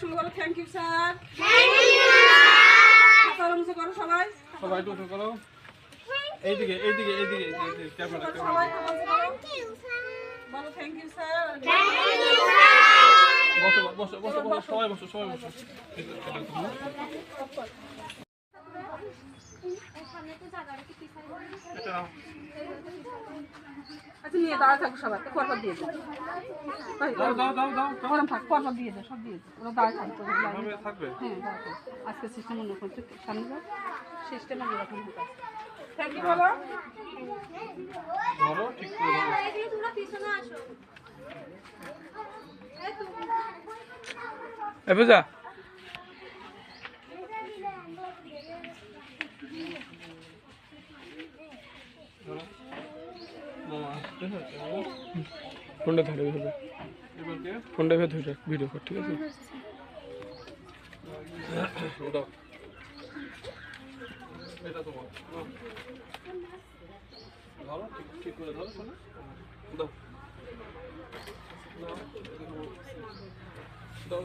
একসঙ্গে বলো thank you sir. হাত মুছে করো সবাই, সবাই একটু উঠে করো। এইদিকে এইদিকে এইদিকে ক্যামেরা সবাই বলো থ্যাংক ইউ স্যার। বসো বসো বসো বসো সবাই বসো সবাই বসো। আচ্ছা নিয়ে দাঁড়া থাকো সবাই, পরপর দিয়ে দাও। দাও দাও দাও দাও গরম থাক, পরপর দিয়ে দাও, সব দিয়ে দাও। ওরা দাঁড়া থাকবে, থাকবে। হ্যাঁ দাঁড়া থাকবে। আজকে সিস্টেম অন্য করছে, সামনে যাও, সিস্টেমে যেরকম হতে আছে। থ্যাংক ইউ বলো। ধরো ঠিক করে ধরো। তোমরা পিছনে আসো। এ পূজা ফোনটা ধরে ধরে ফোনটা ভেতরে ধরে ভিডিও কর, ঠিক আছে? দাও এটা তোমার ধরো, ঠিক করে ধরো শোনো। দাও দাও দাও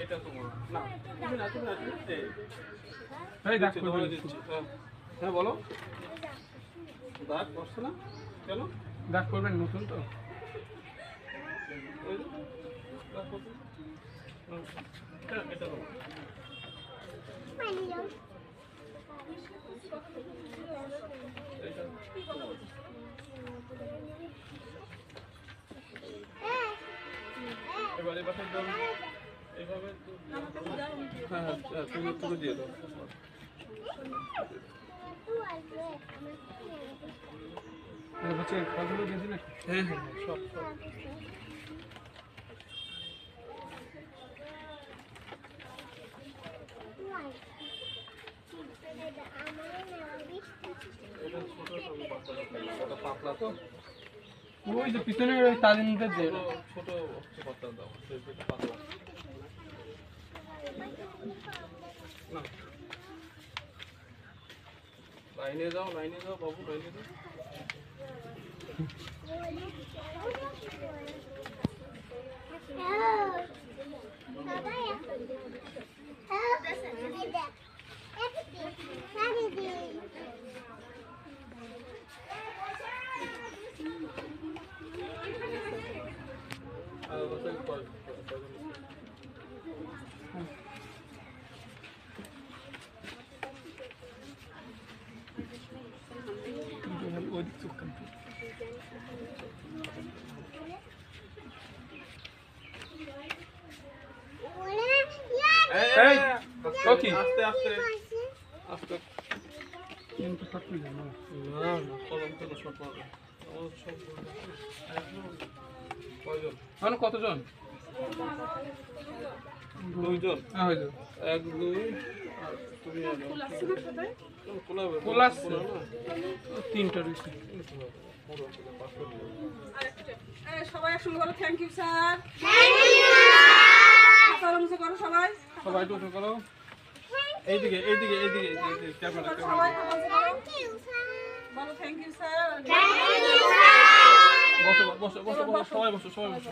এটা তোমার না, তুমি না তুমি না এই দাগ করে দিচ্ছি। হ্যাঁ বলো, দাগ করছে না কেন? দাগ করবেন নতুন তো, দাগ করবেন এটা দাও। এবারে বাসায় দাও এইভাবে। হ্যাঁ হ্যাঁ তুমি দিয়ে দাও। খাবারগুলো দিয়ে দিন। হ্যাঁ হ্যাঁ সব সব পাতলা তো ওই যে পিছনে ওই তাদের মধ্যে ছোট পাতলা দাও, পাতলা না। লাইনে যাও বাবু, লাইনে যাও। আস্তে আস্তে আস্তে কিন্তু ফাটবে না। না না কলম তো শর্ট মারবে আমার সব। কয়জন মানে কতজন? দুইজন। হ্যাঁ হয়ে যাবে। এক দুই আর তুমি ফুল আসছে না, তিনটা রয়েছে। সবাই একসঙ্গে বলো থ্যাংক ইউ স্যার। হাত মুছে করো সবাই, সবাই একটু উঠে করো। এইদিকে এইদিকে এইদিকে ক্যামেরা সবাই বলো থ্যাংক ইউ স্যার। বসো বসো বসো বসো সবাই বসো সবাই বসো।